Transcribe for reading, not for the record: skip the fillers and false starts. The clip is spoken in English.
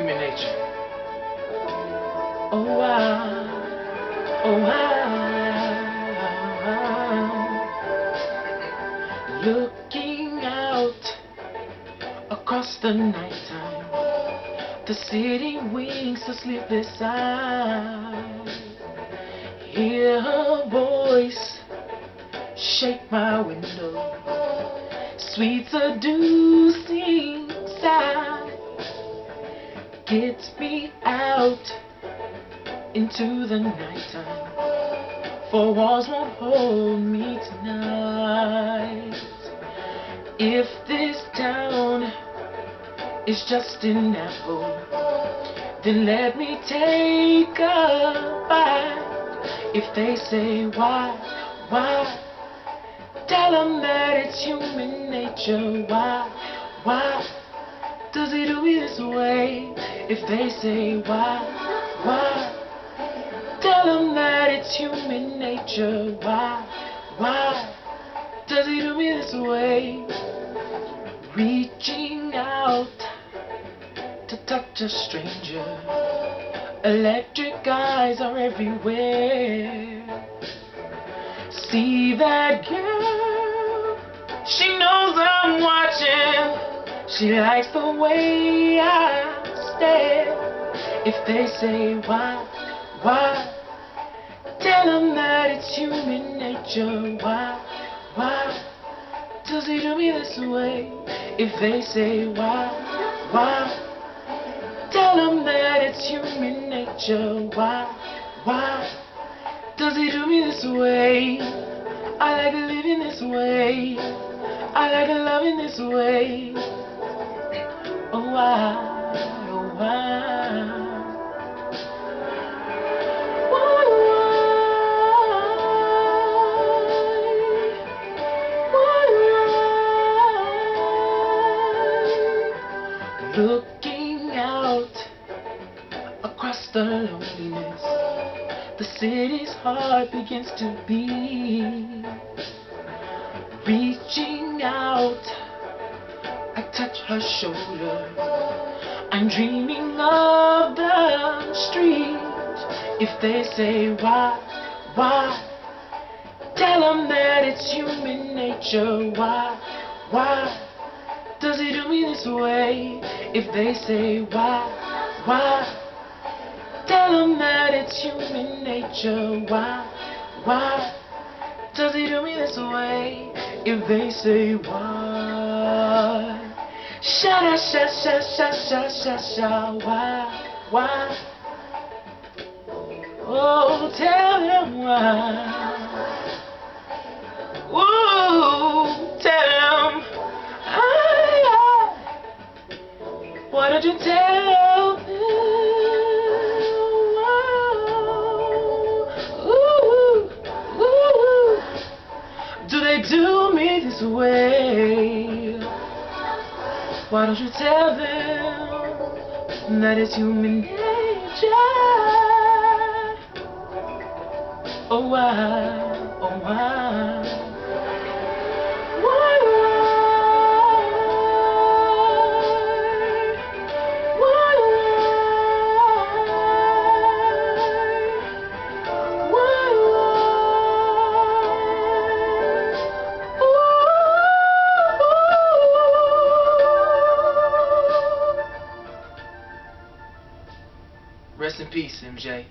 human nature. Oh wow, oh wow. Looking out across the nighttime, the city winks a sleepless eye. Hear her voice shake my window, sweet seducing sigh gets me out into the nighttime, for walls won't hold me tonight. If this town is just an apple, then let me take a bite. If they say why, tell them that it's human nature. Why does he do me this way? If they say why, tell them that it's human nature. Why does he do me this way? Reaching out to touch a stranger, electric eyes are everywhere. See that girl, she knows I'm watching. She likes the way I stare. If they say why, tell them that it's human nature. Why does he do me this way? If they say why, tell them that it's human nature. Why does he do me this way? I like living this way. I like loving this way. Oh why, oh why? Looking out across the loneliness, the city's heart begins to beat. Reaching out, I touch her shoulder. I'm dreaming of the streets. If they say why, tell them that it's human nature. Why does he do me this way? If they say why, tell them that it's human nature. Why does he do me this way? If they say why, why? Oh, tell them why. Ooh, tell them. Why don't you tell them? Do they do me this way? Why don't you tell them that it's human nature? Oh why, oh why? Rest in peace, MJ.